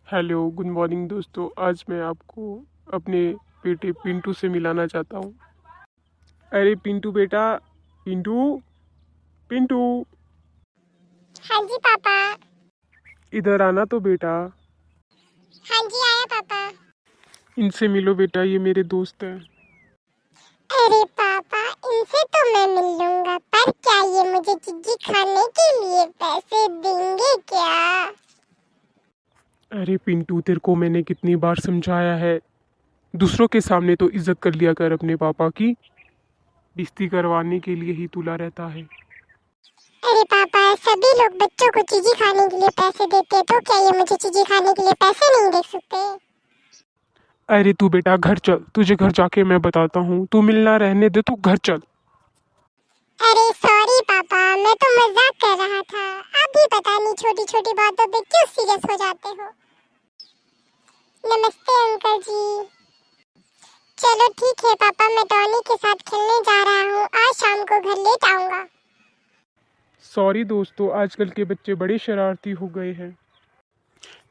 Hello good morning दोस्तों। आज मैं आपको अपने बेटे पिंटू से मिलाना चाहता हूँ। अरे पिंटू बेटा, पिंटू, पिंटू, हाँ जी पापा। इधर आना तो बेटा। हाँ जी आया पापा। इनसे मिलो बेटा, ये मेरे दोस्त हैं। अरे पापा, इनसे तो मैं मिल लूंगा, पर क्या ये मुझे चिज्जी खाने के लिए पैसे देंगे क्या? अरे पिंटू, तेरे को मैंने कितनी बार समझाया है, दूसरों के सामने तो इज्जत कर लिया कर अपने पापा की। बेइज्जती करवाने के लिए ही तुला रहता है। अरे पापा, सभी लोग बच्चों को चिज्जी खाने के लिए पैसे देते हैं, तो क्या ये मुझे चिज्जी खाने के लिए पैसे नहीं दे सकते? अरे तू बेटा घर चल, तुझे घर जाके मैं बताता हूँ। तू मिलना रहने दे, तू घर चल। अरे सॉरी पापा, मैं तो मजाक कर रहा था। आप भी पता नहीं छोटी छोटी बातों पे क्यों सीरियस हो जाते हो। नमस्ते अंकल जी। चलो ठीक है पापा, मैं टॉनी के साथ खेलने जा रहा हूँ, आज शाम को घर लेट आऊंगा। सॉरी दोस्तों, आजकल के बच्चे बड़े शरारती हो गए हैं।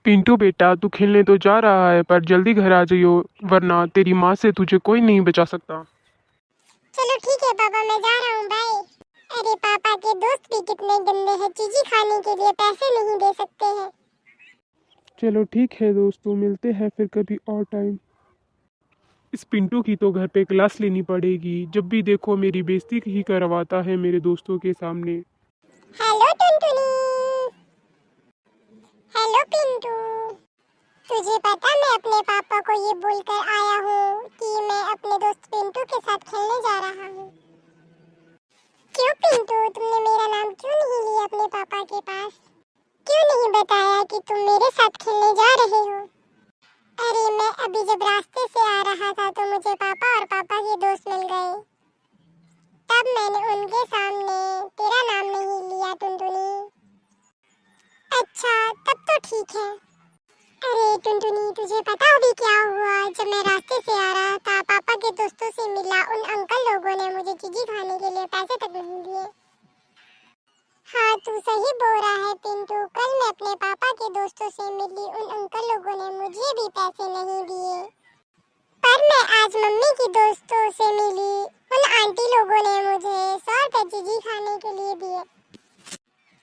पिंटू बेटा, तू खेलने तो जा रहा है पर जल्दी घर आ जाइयो, वरना तेरी माँ से तुझे कोई नहीं बचा सकता। चलो ठीक है पापा, मैं जा रहा हूँ, बाय। अरे पापा के दोस्त भी कितने गंदे हैं, चीजी खाने के लिए पैसे नहीं दे सकते हैं। चलो ठीक है दोस्तों, मिलते हैं फिर कभी और टाइम। इस पिंटू की तो घर पे क्लास लेनी पड़ेगी, जब भी देखो मेरी बेइज्जती ही करवाता है मेरे दोस्तों के सामने। हेलो टुनटुनी। हेलो पिंटू। तुझे पता मैं अपने पापा को ये बोलकर आया हूँ कि मैं अपने दोस्त पिंटू के साथ खेलने जा रहा हूँ। क्यों पिंटू, तुमने मेरा नाम क्यों नहीं लिया अपने पापा के पास? क्यों नहीं बताया कि तुम मेरे साथ खेलने जा रहे हो? अरे मैं अभी जब रास्ते से आ रहा था तो मुझे पापा और पापा के दोस्त मिल गए, तब मैंने उनके सामने तेरा नाम नहीं लिया टुनटुनी। अच्छा, तब तो ठीक है। अरे टुनटुनी, तुझे पता अभी क्या हुआ? जब मैं रास्ते से आ रहा था, पापा के दोस्तों से मिला, उन अंकल लोगों ने मुझे चिज्जी खाने के लिए पैसे तक नहीं दिए। हाँ, तू सही बोल रहा है पिंटू, कल मैं अपने पापा के दोस्तों से मिली, उन अंकल लोगों ने मुझे भी पैसे नहीं दिए। पर मैं आज मम्मी की दोस्तों से मिली, उन आंटी लोगों ने मुझे 100 रुपए चिज्जी खाने के लिए दिए।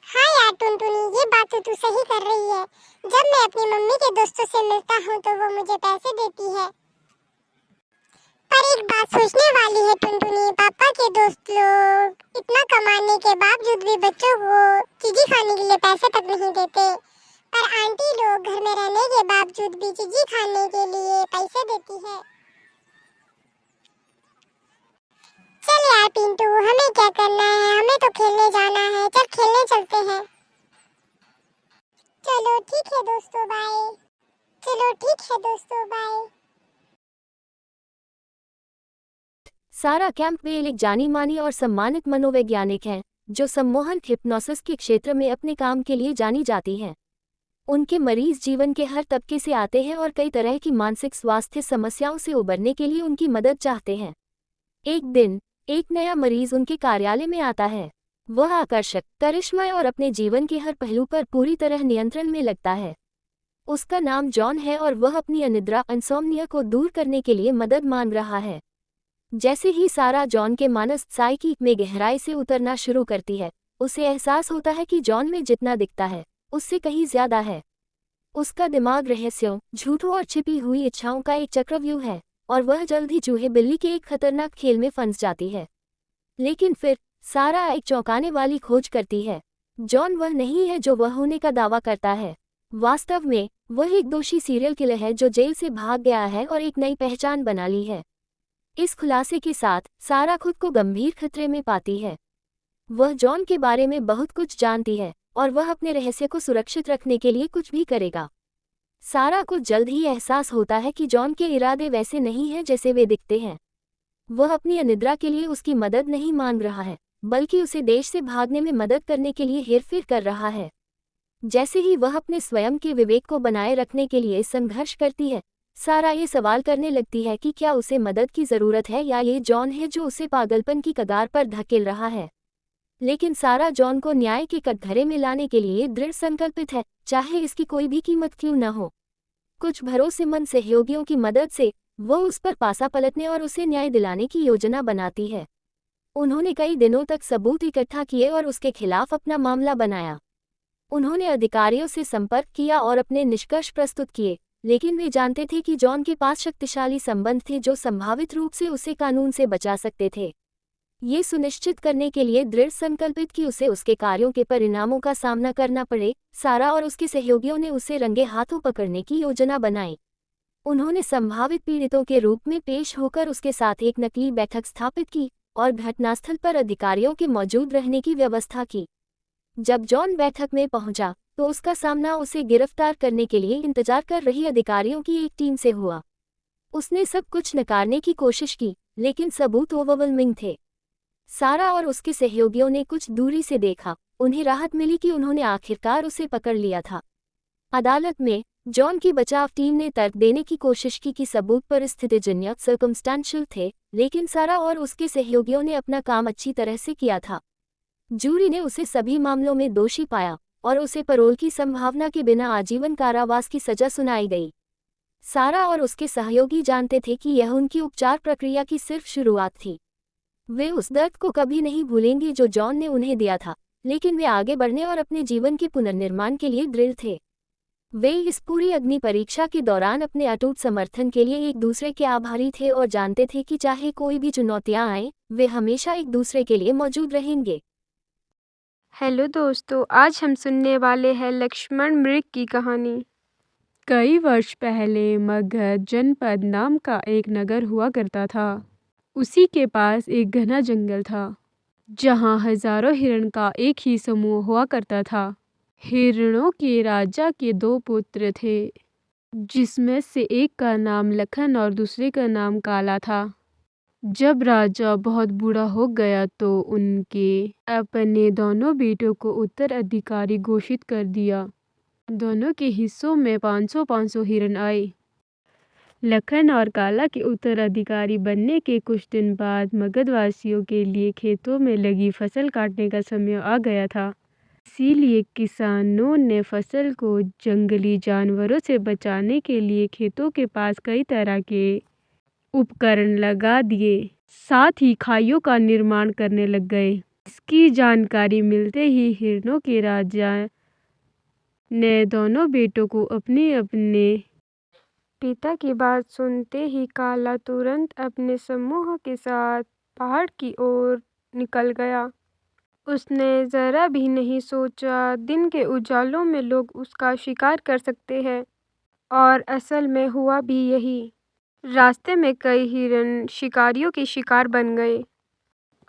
हाँ यार टुनटुनी, ये बात तो तू सही कर रही है। जब मैं अपनी मम्मी के दोस्तों से मिलता हूँ तो वो मुझे पैसे देती है। पर एक बात सोचने वाली है टुनटुनी, पापा के दोस्त लोग इतना कमाने के बावजूद भी बच्चों को चिज्जी खाने के लिए पैसे तक नहीं देते, पर आंटी लोग घर में रहने के बावजूद भी चिज्जी खाने के लिए पैसे देती है। चल यार पिंटू, हमें क्या करना है, हमें तो खेलने जाना है, चल खेलने चलते हैं। चलो ठीक है दोस्तों, बाय। चलो ठीक है दोस्तों, बाय। सारा कैंपबेल एक जानी मानी और सम्मानित मनोवैज्ञानिक हैं, जो सम्मोहन हिप्नोसिस के क्षेत्र में अपने काम के लिए जानी जाती हैं। उनके मरीज जीवन के हर तबके से आते हैं और कई तरह की मानसिक स्वास्थ्य समस्याओं से उबरने के लिए उनकी मदद चाहते हैं। एक दिन एक नया मरीज उनके कार्यालय में आता है। वह आकर्षक, करिश्मय और अपने जीवन के हर पहलू पर पूरी तरह नियंत्रण में लगता है। उसका नाम जॉन है और वह अपनी अनिद्रा इंसोम्निया को दूर करने के लिए मदद मांग रहा है। जैसे ही सारा जॉन के मानस साइकी में गहराई से उतरना शुरू करती है, उसे एहसास होता है कि जॉन में जितना दिखता है उससे कहीं ज्यादा है। उसका दिमाग रहस्यों, झूठों और छिपी हुई इच्छाओं का एक चक्रव्यूह है, और वह जल्द ही चूहे बिल्ली के एक खतरनाक खेल में फंस जाती है। लेकिन फिर सारा एक चौंकाने वाली खोज करती है। जॉन वह नहीं है जो वह होने का दावा करता है। वास्तव में वह एक दोषी सीरियल किलर है जो जेल से भाग गया है और एक नई पहचान बना ली है। इस खुलासे के साथ सारा खुद को गंभीर खतरे में पाती है। वह जॉन के बारे में बहुत कुछ जानती है और वह अपने रहस्य को सुरक्षित रखने के लिए कुछ भी करेगा। सारा को जल्द ही एहसास होता है कि जॉन के इरादे वैसे नहीं हैं जैसे वे दिखते हैं। वह अपनी अनिद्रा के लिए उसकी मदद नहीं मांग रहा है, बल्कि उसे देश से भागने में मदद करने के लिए हेरफेर कर रहा है। जैसे ही वह अपने स्वयं के विवेक को बनाए रखने के लिए संघर्ष करती है, सारा ये सवाल करने लगती है कि क्या उसे मदद की ज़रूरत है या ये जॉन है जो उसे पागलपन की कगार पर धकेल रहा है। लेकिन सारा जॉन को न्याय के कटघरे में लाने के लिए दृढ़ संकल्पित है, चाहे इसकी कोई भी कीमत क्यों न हो। कुछ भरोसेमंद सहयोगियों की मदद से वो उस पर पासा पलटने और उसे न्याय दिलाने की योजना बनाती है। उन्होंने कई दिनों तक सबूत इकट्ठा किए और उसके खिलाफ अपना मामला बनाया। उन्होंने अधिकारियों से संपर्क किया और अपने निष्कर्ष प्रस्तुत किए, लेकिन वे जानते थे कि जॉन के पास शक्तिशाली संबंध थे जो संभावित रूप से उसे कानून से बचा सकते थे। ये सुनिश्चित करने के लिए दृढ़ संकल्पित कि उसे उसके कार्यों के परिणामों का सामना करना पड़े, सारा और उसके सहयोगियों ने उसे रंगे हाथों पकड़ने की योजना बनाई। उन्होंने संभावित पीड़ितों के रूप में पेश होकर उसके साथ एक नकली बैठक स्थापित की और घटनास्थल पर अधिकारियों के मौजूद रहने की व्यवस्था की। जब जॉन बैठक में पहुंचा, तो उसका सामना उसे गिरफ्तार करने के लिए इंतजार कर रही अधिकारियों की एक टीम से हुआ। उसने सब कुछ नकारने की कोशिश की, लेकिन सबूत ओवरवेलमिंग थे। सारा और उसके सहयोगियों ने कुछ दूरी से देखा। उन्हें राहत मिली कि उन्होंने आखिरकार उसे पकड़ लिया था। अदालत में जॉन की बचाव टीम ने तर्क देने की कोशिश की कि सबूत परिस्थितिजन्य सर्कमस्टेंशियल थे, लेकिन सारा और उसके सहयोगियों ने अपना काम अच्छी तरह से किया था। जूरी ने उसे सभी मामलों में दोषी पाया और उसे पैरोल की संभावना के बिना आजीवन कारावास की सजा सुनाई गई। सारा और उसके सहयोगी जानते थे कि यह उनकी उपचार प्रक्रिया की सिर्फ शुरुआत थी। वे उस दर्द को कभी नहीं भूलेंगे जो जॉन ने उन्हें दिया था, लेकिन वे आगे बढ़ने और अपने जीवन के पुनर्निर्माण के लिए दृढ़ थे। वे इस पूरी अग्नि परीक्षा के दौरान अपने अटूट समर्थन के लिए एक दूसरे के आभारी थे और जानते थे कि चाहे कोई भी चुनौतियां आएं, वे हमेशा एक दूसरे के लिए मौजूद रहेंगे। हेलो दोस्तों, आज हम सुनने वाले हैं लक्ष्मण मृग की कहानी। कई वर्ष पहले मगध जनपद नाम का एक नगर हुआ करता था। उसी के पास एक घना जंगल था, जहाँ हजारों हिरण का एक ही समूह हुआ करता था। हिरणों के राजा के दो पुत्र थे, जिसमें से एक का नाम लखन और दूसरे का नाम काला था। जब राजा बहुत बूढ़ा हो गया तो उनके अपने दोनों बेटों को उत्तराधिकारी घोषित कर दिया। दोनों के हिस्सों में 500-500 हिरण आए। लखन और काला के उत्तराधिकारी बनने के कुछ दिन बाद मगधवासियों के लिए खेतों में लगी फसल काटने का समय आ गया था। इसीलिए किसानों ने फसल को जंगली जानवरों से बचाने के लिए खेतों के पास कई तरह के उपकरण लगा दिए, साथ ही खाइयों का निर्माण करने लग गए। इसकी जानकारी मिलते ही हिरणों के राजा ने दोनों बेटों को अपने अपने पिता की बात सुनते ही काला तुरंत अपने समूह के साथ पहाड़ की ओर निकल गया। उसने जरा भी नहीं सोचा दिन के उजालों में लोग उसका शिकार कर सकते हैं, और असल में हुआ भी यही। रास्ते में कई हिरण शिकारियों के शिकार बन गए।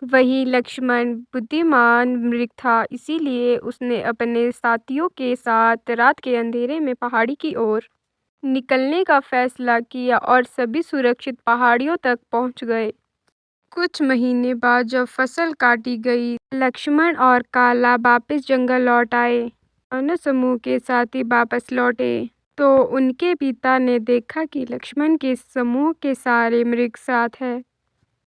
वही लक्ष्मण बुद्धिमान मृग था, इसीलिए उसने अपने साथियों के साथ रात के अंधेरे में पहाड़ी की ओर निकलने का फैसला किया और सभी सुरक्षित पहाड़ियों तक पहुंच गए। कुछ महीने बाद जब फसल काटी गई, लक्ष्मण और काला वापस जंगल लौट आए। दोनों समूह के साथी वापस लौटे तो उनके पिता ने देखा कि लक्ष्मण के समूह के सारे मृग साथ हैं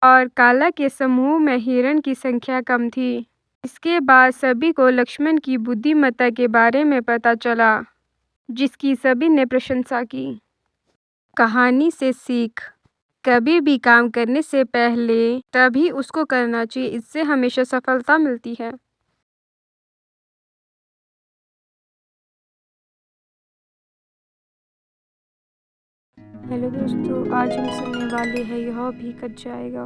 और काला के समूह में हिरण की संख्या कम थी। इसके बाद सभी को लक्ष्मण की बुद्धिमत्ता के बारे में पता चला, जिसकी सभी ने प्रशंसा की। कहानी से सीख: कभी भी काम करने से पहले तभी उसको करना चाहिए, इससे हमेशा सफलता मिलती है। हेलो दोस्तों, आज हम सुनने वाले हैं यह भी कट जाएगा।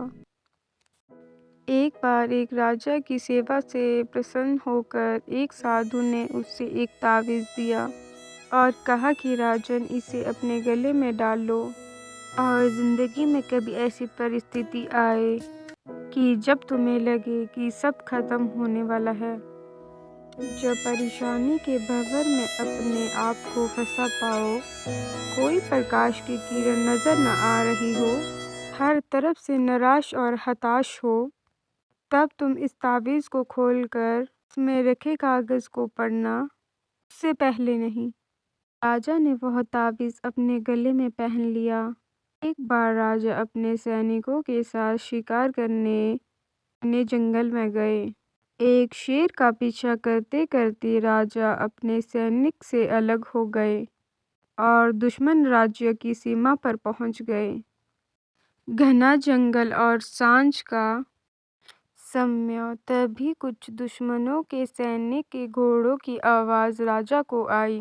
एक बार एक राजा की सेवा से प्रसन्न होकर एक साधु ने उससे एक तावीज़ दिया और कहा कि राजन, इसे अपने गले में डाल लो और ज़िंदगी में कभी ऐसी परिस्थिति आए कि जब तुम्हें लगे कि सब खत्म होने वाला है, जब परेशानी के भंवर में अपने आप को फंसा पाओ, कोई प्रकाश की किरण नजर न आ रही हो, हर तरफ से निराश और हताश हो, तब तुम इस तावीज़ को खोलकर उसमें रखे कागज़ को पढ़ना, उससे पहले नहीं। राजा ने वह तावीज़ अपने गले में पहन लिया। एक बार राजा अपने सैनिकों के साथ शिकार करने घने जंगल में गए। एक शेर का पीछा करते करते राजा अपने सैनिक से अलग हो गए। और दुश्मन राज्य की सीमा पर पहुंच गए। घना जंगल और सांझ का समय, तभी कुछ दुश्मनों के सैनिक के घोड़ों की आवाज़ राजा को आई।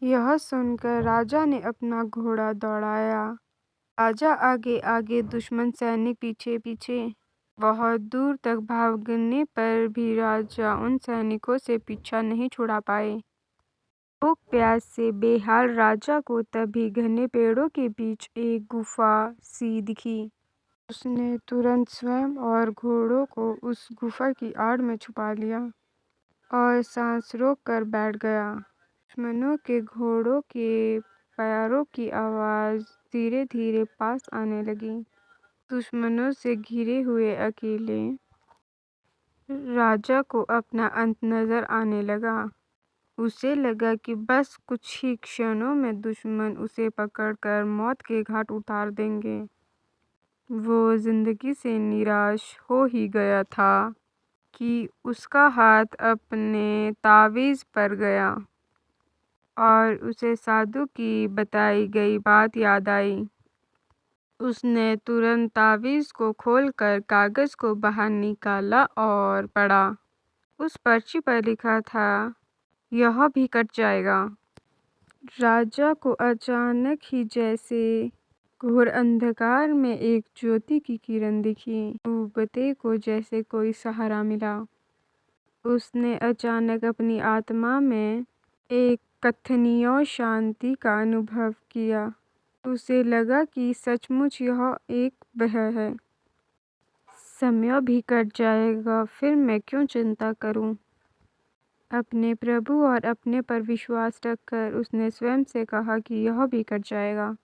यह सुनकर राजा ने अपना घोड़ा दौड़ाया। राजा आगे आगे, दुश्मन सैनिक पीछे पीछे। बहुत दूर तक भागने पर भी राजा उन सैनिकों से पीछा नहीं छुड़ा पाए। भूख प्यास से बेहाल राजा को तभी घने पेड़ों के बीच एक गुफा सी दिखी। उसने तुरंत स्वयं और घोड़ों को उस गुफा की आड़ में छुपा लिया और सांस रोक कर बैठ गया। दुश्मनों के घोड़ों के पैरों की आवाज़ धीरे धीरे पास आने लगी। दुश्मनों से घिरे हुए अकेले राजा को अपना अंत नजर आने लगा। उसे लगा कि बस कुछ ही क्षणों में दुश्मन उसे पकड़कर मौत के घाट उतार देंगे। वो जिंदगी से निराश हो ही गया था कि उसका हाथ अपने तावीज़ पर गया और उसे साधु की बताई गई बात याद आई। उसने तुरंत तावीज़ को खोलकर कागज़ को बाहर निकाला और पढ़ा। उस पर्ची पर लिखा था, यह भी कट जाएगा। राजा को अचानक ही जैसे घोर अंधकार में एक ज्योति की किरण दिखी। उबते को जैसे कोई सहारा मिला। उसने अचानक अपनी आत्मा में एक कथनीय शांति का अनुभव किया। उसे लगा कि सचमुच यह एक वह है। समय भी कट जाएगा, फिर मैं क्यों चिंता करूं? अपने प्रभु और अपने पर विश्वास रखकर उसने स्वयं से कहा कि यह भी कट जाएगा।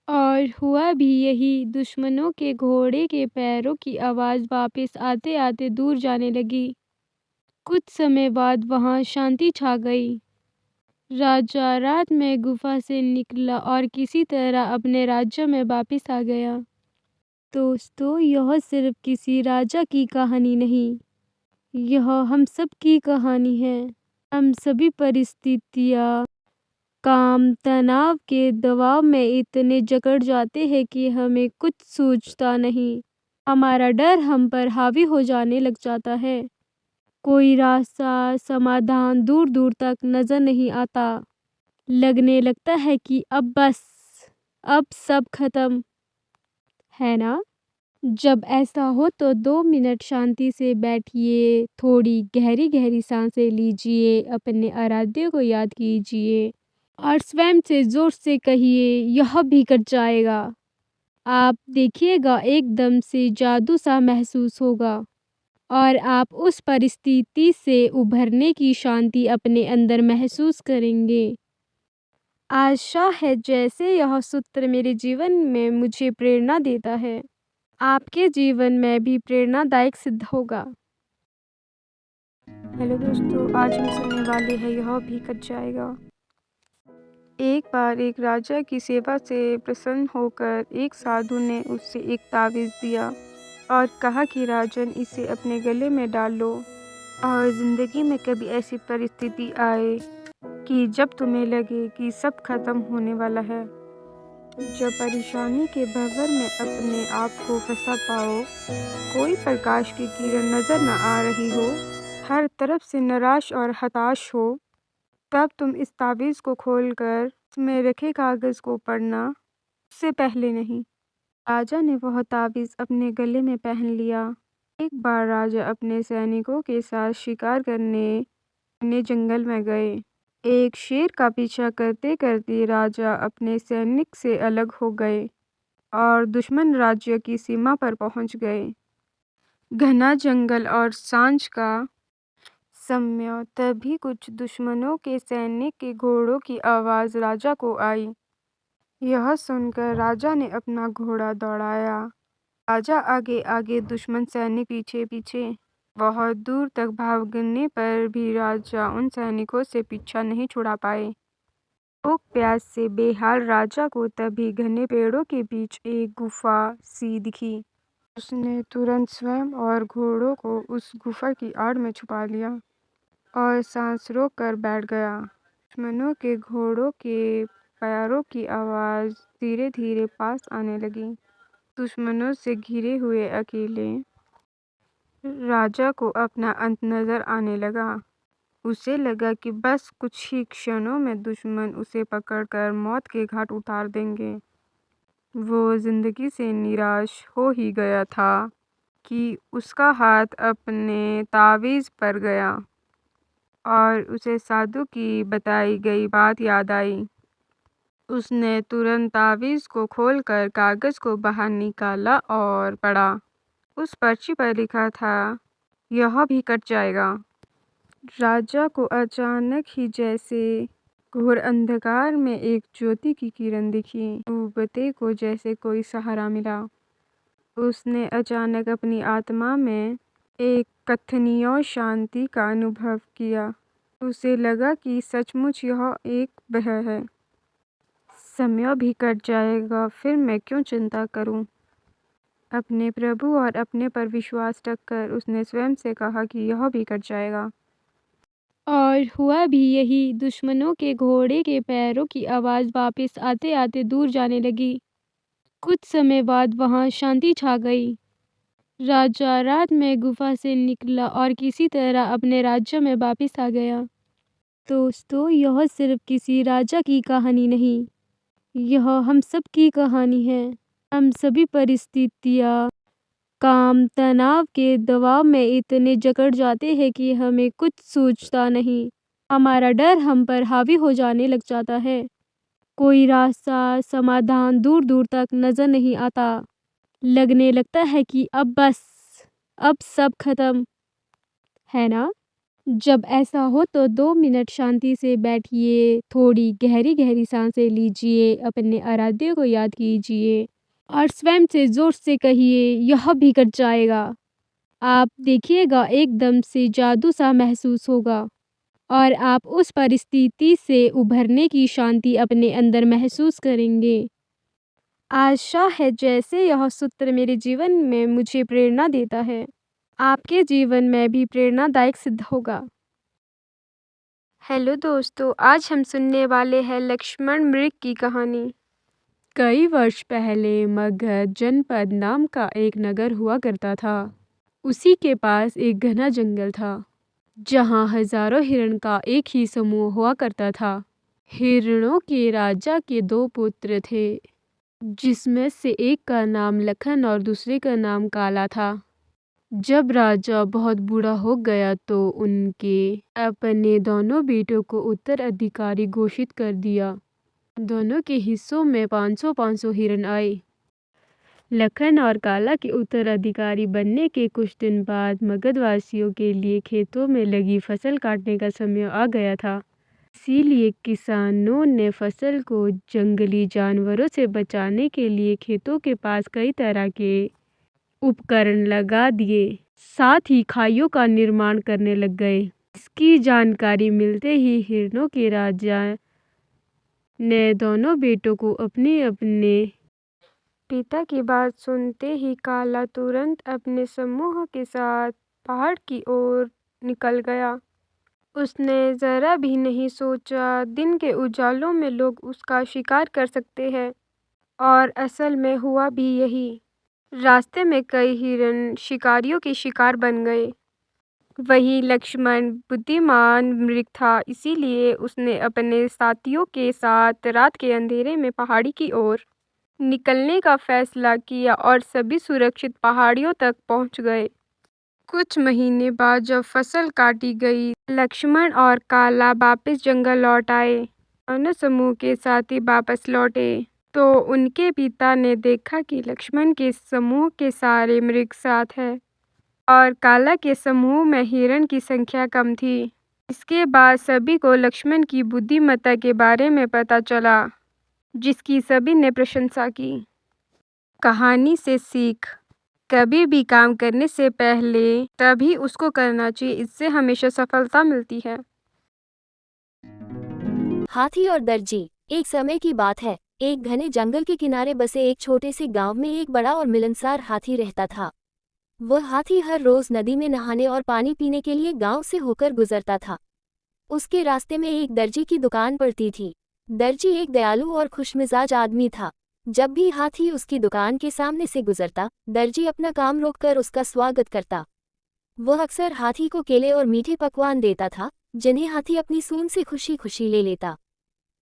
और हुआ भी यही। दुश्मनों के घोड़े के पैरों की आवाज़ वापस आते आते दूर जाने लगी। कुछ समय बाद वहां शांति छा गई। राजा रात में गुफा से निकला और किसी तरह अपने राज्य में वापस आ गया। दोस्तों, यह सिर्फ किसी राजा की कहानी नहीं, यह हम सब की कहानी है। हम सभी परिस्थितियाँ, काम, तनाव के दबाव में इतने जकड़ जाते हैं कि हमें कुछ सूझता नहीं। हमारा डर हम पर हावी हो जाने लग जाता है। कोई रास्ता, समाधान दूर दूर तक नजर नहीं आता। लगने लगता है कि अब बस, अब सब खत्म है ना। जब ऐसा हो तो 2 मिनट शांति से बैठिए, थोड़ी गहरी गहरी सांसें लीजिए, अपने आराध्य को याद कीजिए और स्वयं से जोर से कहिए, यह भी कट जाएगा। आप देखिएगा, एकदम से जादू सा महसूस होगा और आप उस परिस्थिति से उभरने की शांति अपने अंदर महसूस करेंगे। आशा है जैसे यह सूत्र मेरे जीवन में मुझे प्रेरणा देता है, आपके जीवन में भी प्रेरणादायक सिद्ध होगा। हेलो दोस्तों, आज हम सुनने वाले हैं यह भी कट जाएगा। एक बार एक राजा की सेवा से प्रसन्न होकर एक साधु ने उससे एक तावीज़ दिया और कहा कि राजन, इसे अपने गले में डाल लो और ज़िंदगी में कभी ऐसी परिस्थिति आए कि जब तुम्हें लगे कि सब खत्म होने वाला है, जब परेशानी के भंवर में अपने आप को फंसा पाओ, कोई प्रकाश की किरण नजर न आ रही हो, हर तरफ से निराश और हताश हो, तब तुम इस तावीज़ को खोलकर उसमें रखे कागज़ को पढ़ना, उससे पहले नहीं। राजा ने वह तावीज़ अपने गले में पहन लिया। एक बार राजा अपने सैनिकों के साथ शिकार करने घने जंगल में गए। एक शेर का पीछा करते करते राजा अपने सैनिक से अलग हो गए और दुश्मन राज्य की सीमा पर पहुंच गए। घना जंगल और सांझ का समय, तभी कुछ दुश्मनों के सैनिक के घोड़ों की आवाज़ राजा को आई। यह सुनकर राजा ने अपना घोड़ा दौड़ाया। राजा आगे आगे, दुश्मन सैनिक पीछे पीछे। बहुत दूर तक भागने पर भी राजा उन सैनिकों से पीछा नहीं छुड़ा पाए। भूख प्यास से बेहाल राजा को तभी घने पेड़ों के बीच एक गुफा सी दिखी। उसने तुरंत स्वयं और घोड़ों को उस गुफा की आड़ में छुपा लिया और सांस रोक कर बैठ गया। दुश्मनों के घोड़ों के पैरों की आवाज़ धीरे धीरे पास आने लगी। दुश्मनों से घिरे हुए अकेले राजा को अपना अंत नजर आने लगा। उसे लगा कि बस कुछ ही क्षणों में दुश्मन उसे पकड़कर मौत के घाट उतार देंगे। वो जिंदगी से निराश हो ही गया था कि उसका हाथ अपने तावीज़ पर गया और उसे साधु की बताई गई बात याद आई। उसने तुरंत तावीज़ को खोलकर कागज़ को बाहर निकाला और पढ़ा। उस पर्ची पर लिखा था, यह भी कट जाएगा। राजा को अचानक ही जैसे घोर अंधकार में एक ज्योति की किरण दिखी। डूबते को जैसे कोई सहारा मिला। उसने अचानक अपनी आत्मा में एक कथनीय शांति का अनुभव किया। उसे लगा कि सचमुच यह एक वह है। समय भी कट जाएगा, फिर मैं क्यों चिंता करूं? अपने प्रभु और अपने पर विश्वास रखकर उसने स्वयं से कहा कि यह भी कट जाएगा। और हुआ भी यही। दुश्मनों के घोड़े के पैरों की आवाज़ वापस आते आते दूर जाने लगी। कुछ समय बाद वहां शांति छा गई। राजा रात में गुफा से निकला और किसी तरह अपने राज्य में वापस आ गया। दोस्तों, यह सिर्फ किसी राजा की कहानी नहीं, यह हम सब की कहानी है। हम सभी परिस्थितियाँ, काम, तनाव के दबाव में इतने जकड़ जाते हैं कि हमें कुछ सूझता नहीं। हमारा डर हम पर हावी हो जाने लग जाता है। कोई रास्ता, समाधान दूर दूर तक नजर नहीं आता। लगने लगता है कि अब सब खत्म है ना। जब ऐसा हो तो 2 मिनट शांति से बैठिए, थोड़ी गहरी गहरी सांसें लीजिए, अपने आराध्य को याद कीजिए और स्वयं से जोर से कहिए, यह भी कट जाएगा। आप देखिएगा, एकदम से जादू सा महसूस होगा और आप उस परिस्थिति से उभरने की शांति अपने अंदर महसूस करेंगे। आशा है जैसे यह सूत्र मेरे जीवन में मुझे प्रेरणा देता है, आपके जीवन में भी प्रेरणादायक सिद्ध होगा। हेलो दोस्तों, आज हम सुनने वाले हैं लक्ष्मण मृग की कहानी। कई वर्ष पहले मगध जनपद नाम का एक नगर हुआ करता था। उसी के पास एक घना जंगल था, जहाँ हजारों हिरण का एक ही समूह हुआ करता था। हिरणों के राजा के 2 पुत्र थे, जिसमें से एक का नाम लखन और दूसरे का नाम काला था। जब राजा बहुत बूढ़ा हो गया तो उनके अपने दोनों बेटों को उत्तराधिकारी घोषित कर दिया। दोनों के हिस्सों में 500-500 हिरण आए। लखन और काला के उत्तराधिकारी बनने के कुछ दिन बाद मगधवासियों के लिए खेतों में लगी फसल काटने का समय आ गया था। इसीलिए किसानों ने फसल को जंगली जानवरों से बचाने के लिए खेतों के पास कई तरह के उपकरण लगा दिए, साथ ही खाइयों का निर्माण करने लग गए। इसकी जानकारी मिलते ही हिरणों के राजा ने दोनों बेटों को अपने अपने पिता की बात सुनते ही काला तुरंत अपने समूह के साथ पहाड़ की ओर निकल गया। उसने जरा भी नहीं सोचा दिन के उजालों में लोग उसका शिकार कर सकते हैं, और असल में हुआ भी यही। रास्ते में कई हिरण शिकारियों के शिकार बन गए। वही लक्ष्मण बुद्धिमान मृग था, इसीलिए उसने अपने साथियों के साथ रात के अंधेरे में पहाड़ी की ओर निकलने का फैसला किया और सभी सुरक्षित पहाड़ियों तक पहुंच गए। कुछ महीने बाद जब फसल काटी गई, लक्ष्मण और काला वापस जंगल लौट आए। दोनों समूह के साथी वापस लौटे तो उनके पिता ने देखा कि लक्ष्मण के समूह के सारे मृग साथ हैं और काला के समूह में हिरण की संख्या कम थी। इसके बाद सभी को लक्ष्मण की बुद्धिमत्ता के बारे में पता चला, जिसकी सभी ने प्रशंसा की। कहानी से सीख, कभी भी काम करने से पहले तभी उसको करना चाहिए, इससे हमेशा सफलता मिलती है। हाथी और दर्जी। एक समय की बात है, एक घने जंगल के किनारे बसे एक छोटे से गांव में एक बड़ा और मिलनसार हाथी रहता था। वह हाथी हर रोज नदी में नहाने और पानी पीने के लिए गांव से होकर गुजरता था। उसके रास्ते में एक दर्जी की दुकान पड़ती थी। दर्जी एक दयालु और खुशमिजाज आदमी था। जब भी हाथी उसकी दुकान के सामने से गुजरता, दर्जी अपना काम रोककर उसका स्वागत करता। वह अक्सर हाथी को केले और मीठे पकवान देता था, जिन्हें हाथी अपनी सूंड से खुशी खुशी ले लेता।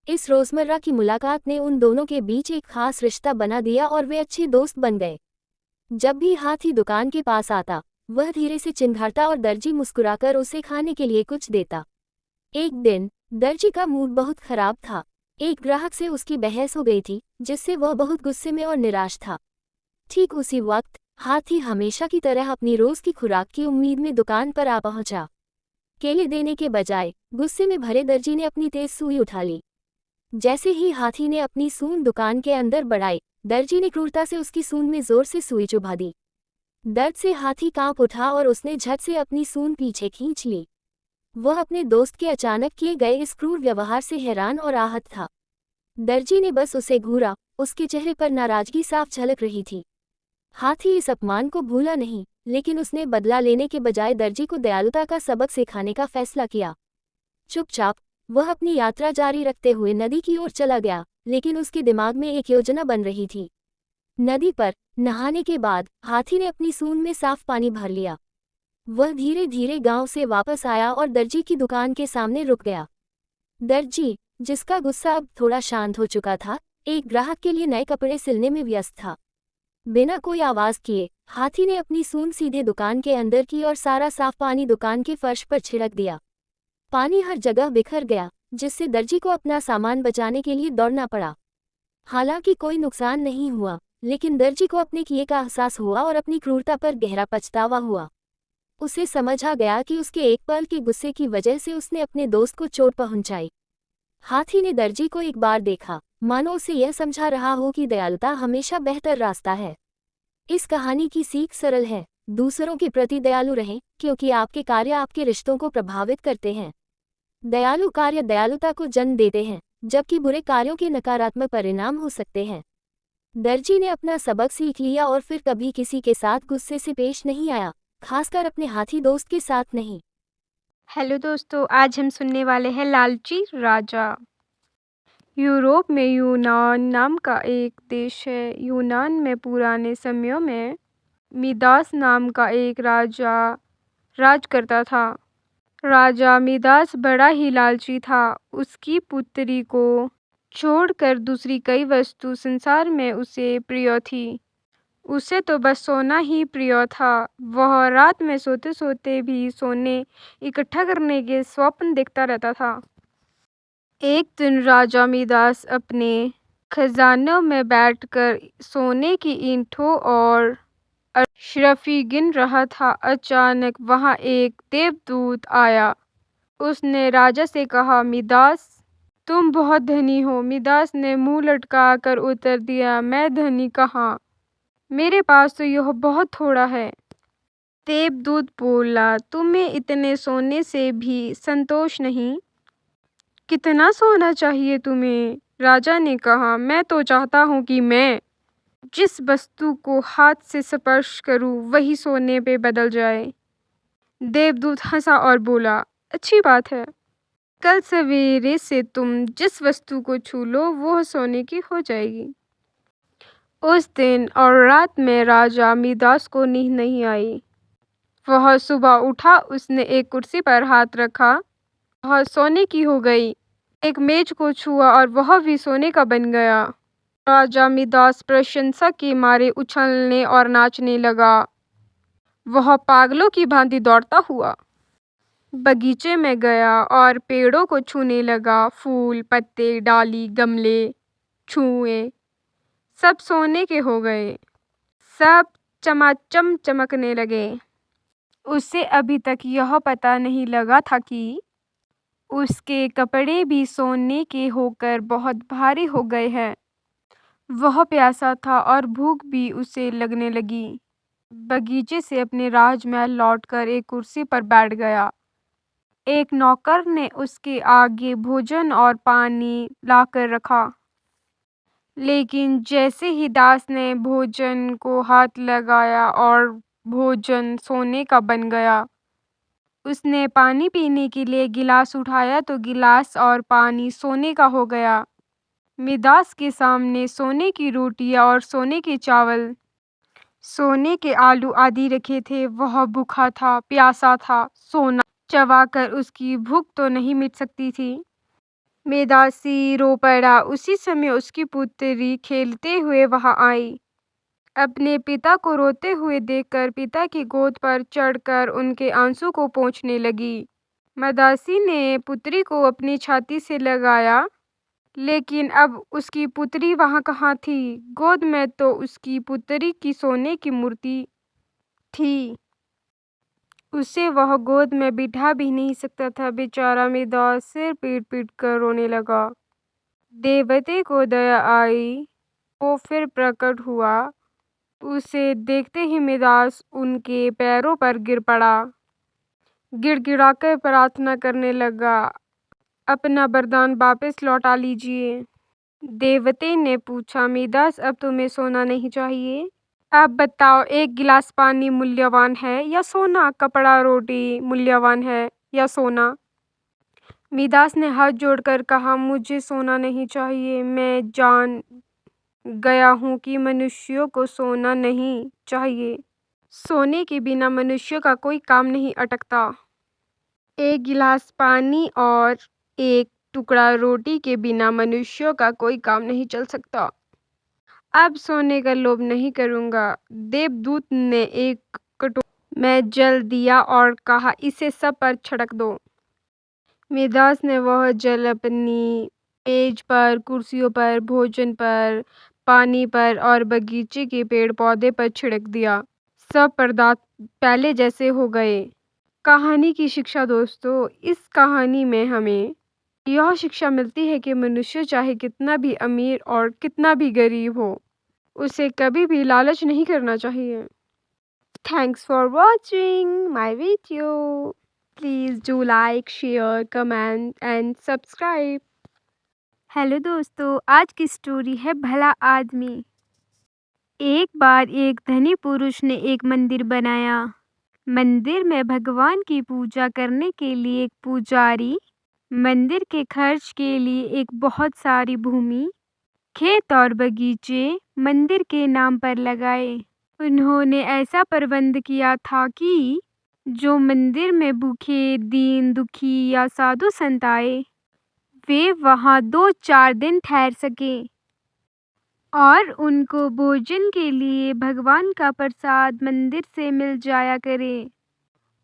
इस रोजमर्रा की मुलाकात ने उन दोनों के बीच एक खास रिश्ता बना दिया और वे अच्छे दोस्त बन गए। जब भी हाथी दुकान के पास आता, वह धीरे से चिंघाड़ता और दर्जी मुस्कुराकर उसे खाने के लिए कुछ देता। एक दिन दर्जी का मूड बहुत खराब था। एक ग्राहक से उसकी बहस हो गई थी, जिससे वह बहुत गुस्से में और निराश था। ठीक उसी वक्त हाथी हमेशा की तरह अपनी रोज की खुराक की उम्मीद में दुकान पर आ पहुंचा। केले देने के बजाय गुस्से में भरे दर्जी ने अपनी तेज सुई उठा ली। जैसे ही हाथी ने अपनी सूंड दुकान के अंदर बढ़ाई, दर्जी ने क्रूरता से उसकी सूंड में जोर से सुई चुभा दी। दर्द से हाथी कांप उठा और उसने झट से अपनी सूंड पीछे खींच ली। वह अपने दोस्त के अचानक किए गए इस क्रूर व्यवहार से हैरान और आहत था। दर्जी ने बस उसे घूरा, उसके चेहरे पर नाराजगी साफ झलक रही थी। हाथी इस अपमान को भूला नहीं, लेकिन उसने बदला लेने के बजाय दर्जी को दयालुता का सबक सिखाने का फैसला किया। चुपचाप वह अपनी यात्रा जारी रखते हुए नदी की ओर चला गया, लेकिन उसके दिमाग में एक योजना बन रही थी। नदी पर नहाने के बाद हाथी ने अपनी सूंड में साफ पानी भर लिया। वह धीरे धीरे गांव से वापस आया और दर्जी की दुकान के सामने रुक गया। दर्जी, जिसका गुस्सा अब थोड़ा शांत हो चुका था, एक ग्राहक के लिए नए कपड़े सिलने में व्यस्त था। बिना कोई आवाज किए हाथी ने अपनी सूंड सीधे दुकान के अंदर की और सारा साफ पानी दुकान के फर्श पर छिड़क दिया। पानी हर जगह बिखर गया, जिससे दर्जी को अपना सामान बचाने के लिए दौड़ना पड़ा। हालांकि कोई नुकसान नहीं हुआ, लेकिन दर्जी को अपने किए का एहसास हुआ और अपनी क्रूरता पर गहरा पछतावा हुआ। उसे समझ आ गया कि उसके एक पल के गुस्से की वजह से उसने अपने दोस्त को चोट पहुंचाई। हाथी ने दर्जी को एक बार देखा, मानो उसे यह समझा रहा हो कि दयालुता हमेशा बेहतर रास्ता है। इस कहानी की सीख सरल है, दूसरों के प्रति दयालु रहें, क्योंकि आपके कार्य आपके रिश्तों को प्रभावित करते हैं। दयालु कार्य दयालुता को जन्म देते हैं, जबकि बुरे कार्यों के नकारात्मक परिणाम हो सकते हैं। दर्जी ने अपना सबक सीख लिया और फिर कभी किसी के साथ गुस्से से पेश नहीं आया, खासकर अपने हाथी दोस्त के साथ नहीं। हेलो दोस्तों, आज हम सुनने वाले हैं लालची राजा। यूरोप में यूनान नाम का एक देश है। यूनान में पुराने समयों में मिदास नाम का एक राजा राज करता था। राजा मिदास बड़ा ही लालची था। उसकी पुत्री को छोड़कर दूसरी कई वस्तु संसार में उसे प्रिय थी। उसे तो बस सोना ही प्रिय था। वह रात में सोते सोते भी सोने इकट्ठा करने के स्वप्न देखता रहता था। एक दिन राजा मिदास अपने खजानों में बैठकर सोने की ईंटों और अशरफी गिन रहा था। अचानक वहां एक देवदूत आया। उसने राजा से कहा, मिदास, तुम बहुत धनी हो। मिदास ने मुंह लटका कर उत्तर दिया, मैं धनी कहाँ, मेरे पास तो यह बहुत थोड़ा है। देवदूत बोला, तुम्हें इतने सोने से भी संतोष नहीं? कितना सोना चाहिए तुम्हें? राजा ने कहा, मैं तो चाहता हूँ कि मैं जिस वस्तु को हाथ से स्पर्श करूं वही सोने पे बदल जाए। देवदूत हंसा और बोला, अच्छी बात है। कल सवेरे से तुम जिस वस्तु को छू लो वो सोने की हो जाएगी। उस दिन और रात में राजा मिदास को नींद नहीं आई। वह सुबह उठा, उसने एक कुर्सी पर हाथ रखा, वह सोने की हो गई। एक मेज को छुआ और वह भी सोने का बन गया। राजा मिदास प्रशंसा के मारे उछलने और नाचने लगा। वह पागलों की भांति दौड़ता हुआ बगीचे में गया और पेड़ों को छूने लगा। फूल, पत्ते, डाली, गमले, छुए सब सोने के हो गए। सब चमाचम चमकने लगे। उसे अभी तक यह पता नहीं लगा था कि उसके कपड़े भी सोने के होकर बहुत भारी हो गए हैं। वह प्यासा था और भूख भी उसे लगने लगी। बगीचे से अपने राजमहल लौटकर एक कुर्सी पर बैठ गया। एक नौकर ने उसके आगे भोजन और पानी लाकर रखा। लेकिन जैसे ही दास ने भोजन को हाथ लगाया और भोजन सोने का बन गया। उसने पानी पीने के लिए गिलास उठाया तो गिलास और पानी सोने का हो गया। मिदास के सामने सोने की रोटियां और सोने के चावल, सोने के आलू आदि रखे थे। वह भूखा था, प्यासा था। सोना चबाकर उसकी भूख तो नहीं मिट सकती थी। मिदासी रो पड़ा। उसी समय उसकी पुत्री खेलते हुए वहां आई। अपने पिता को रोते हुए देखकर पिता की गोद पर चढ़कर उनके आंसू को पोंछने लगी। मदासी ने पुत्री को अपनी छाती से लगाया, लेकिन अब उसकी पुत्री वहां कहाँ थी? गोद में तो उसकी पुत्री की सोने की मूर्ति थी। उसे वह गोद में बिठा भी नहीं सकता था। बेचारा मिदास सिर पीट पीट कर रोने लगा। देवते को दया आई। वो फिर प्रकट हुआ। उसे देखते ही मिदास उनके पैरों पर गिर पड़ा। गिड़गिड़ाकर प्रार्थना करने लगा, अपना वरदान वापस लौटा लीजिए। देवते ने पूछा, मिदास अब तुम्हें सोना नहीं चाहिए? अब बताओ, एक गिलास पानी मूल्यवान है या सोना? कपड़ा रोटी मूल्यवान है या सोना? मिदास ने हाथ जोड़कर कहा, मुझे सोना नहीं चाहिए। मैं जान गया हूँ कि मनुष्यों को सोना नहीं चाहिए। सोने के बिना मनुष्य का कोई काम नहीं अटकता। एक गिलास पानी और एक टुकड़ा रोटी के बिना मनुष्यों का कोई काम नहीं चल सकता। अब सोने का लोभ नहीं करूँगा। देवदूत ने एक कटोरा में जल दिया और कहा, इसे सब पर छिड़क दो। मिदास ने वह जल अपनी मेज पर, कुर्सियों पर, भोजन पर, पानी पर और बगीचे के पेड़ पौधे पर छिड़क दिया। सब पदार्थ पहले जैसे हो गए। कहानी की शिक्षा दोस्तों, इस कहानी में हमें यह शिक्षा मिलती है कि मनुष्य चाहे कितना भी अमीर और कितना भी गरीब हो, उसे कभी भी लालच नहीं करना चाहिए। Thanks for watching my video. Please do like, share, comment and subscribe. Hello दोस्तों, आज की स्टोरी है भला आदमी। एक बार एक धनी पुरुष ने एक मंदिर बनाया। मंदिर में भगवान की पूजा करने के लिए एक पुजारी, मंदिर के खर्च के लिए एक बहुत सारी भूमि, खेत और बगीचे मंदिर के नाम पर लगाए। उन्होंने ऐसा प्रबंध किया था कि जो मंदिर में भूखे, दीन दुखी या साधु संत आए, वे वहां 2-4 दिन ठहर सके और उनको भोजन के लिए भगवान का प्रसाद मंदिर से मिल जाया करे।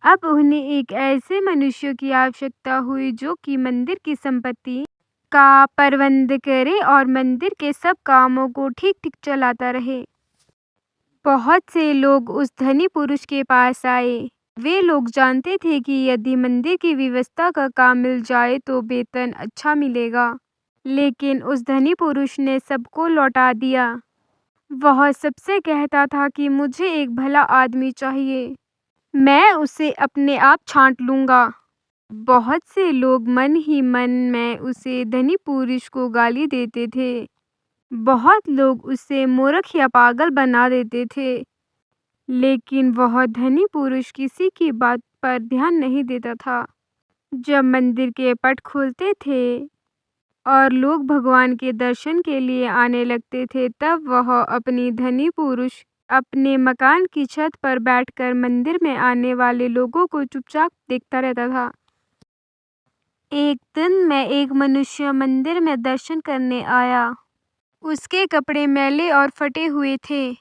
अब उन्हें एक ऐसे मनुष्य की आवश्यकता हुई जो कि मंदिर की संपत्ति का प्रबंध करे और मंदिर के सब कामों को ठीक ठीक चलाता रहे। बहुत से लोग उस धनी पुरुष के पास आए। वे लोग जानते थे कि यदि मंदिर की व्यवस्था का काम मिल जाए तो वेतन अच्छा मिलेगा, लेकिन उस धनी पुरुष ने सबको लौटा दिया। वह सबसे कहता था कि मुझे एक भला आदमी चाहिए, मैं उसे अपने आप छांट लूंगा। बहुत से लोग मन ही मन में उसे धनी पुरुष को गाली देते थे। बहुत लोग उसे मूर्ख या पागल बना देते थे, लेकिन वह धनी पुरुष किसी की बात पर ध्यान नहीं देता था। जब मंदिर के पट खुलते थे और लोग भगवान के दर्शन के लिए आने लगते थे, तब वह अपनी धनी पुरुष अपने मकान की छत पर बैठकर मंदिर में आने वाले लोगों को चुपचाप देखता रहता था। एक दिन में एक मनुष्य मंदिर में दर्शन करने आया। उसके कपड़े मैले और फटे हुए थे।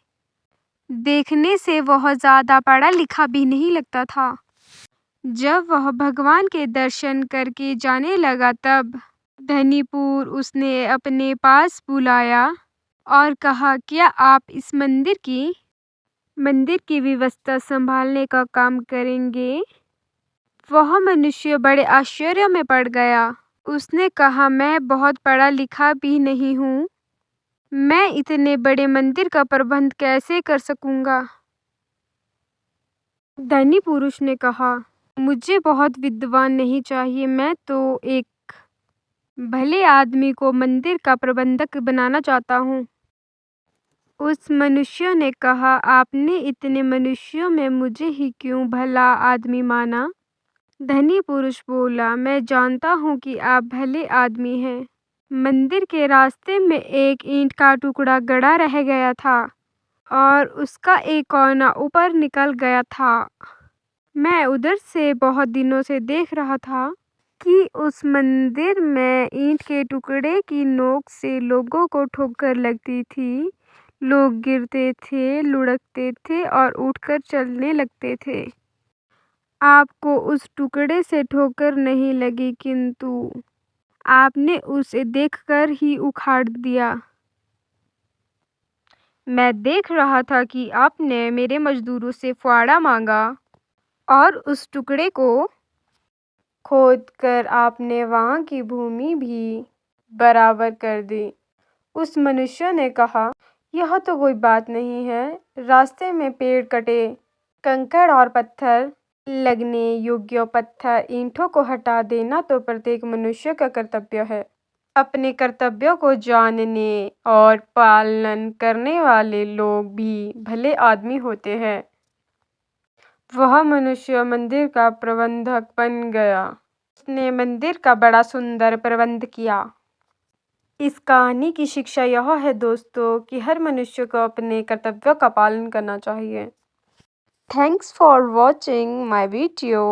देखने से वह ज्यादा पढ़ा लिखा भी नहीं लगता था। जब वह भगवान के दर्शन करके जाने लगा, तब धनीपुर उसने अपने पास बुलाया और कहा, क्या आप इस मंदिर की व्यवस्था संभालने का काम करेंगे? वह मनुष्य बड़े आश्चर्य में पड़ गया। उसने कहा, मैं बहुत पढ़ा लिखा भी नहीं हूँ, मैं इतने बड़े मंदिर का प्रबंध कैसे कर सकूंगा? धनी पुरुष ने कहा, मुझे बहुत विद्वान नहीं चाहिए, मैं तो एक भले आदमी को मंदिर का प्रबंधक बनाना चाहता हूँ। उस मनुष्य ने कहा, आपने इतने मनुष्यों में मुझे ही क्यों भला आदमी माना? धनी पुरुष बोला, मैं जानता हूँ कि आप भले आदमी हैं। मंदिर के रास्ते में एक ईंट का टुकड़ा गड़ा रह गया था और उसका एक कोना ऊपर निकल गया था। मैं उधर से बहुत दिनों से देख रहा था कि उस मंदिर में ईंट के टुकड़े की नोक से लोगों को ठोकर लगती थी। लोग गिरते थे, लुढ़कते थे और उठकर चलने लगते थे। आपको उस टुकड़े से ठोकर नहीं लगी, किंतु आपने उसे देखकर ही उखाड़ दिया। मैं देख रहा था कि आपने मेरे मजदूरों से फावड़ा मांगा और उस टुकड़े को खोदकर आपने वहाँ की भूमि भी बराबर कर दी। उस मनुष्य ने कहा, यह तो कोई बात नहीं है। रास्ते में पेड़ कटे, कंकड़ और पत्थर लगने योग्य पत्थर ईंटों को हटा देना तो प्रत्येक मनुष्य का कर्तव्य है। अपने कर्तव्यों को जानने और पालन करने वाले लोग भी भले आदमी होते हैं। वह मनुष्य मंदिर का प्रबंधक बन गया। उसने मंदिर का बड़ा सुंदर प्रबंध किया। इस कहानी की शिक्षा यह है दोस्तों कि हर मनुष्य को अपने कर्तव्यों का पालन करना चाहिए। Thanks for watching my video.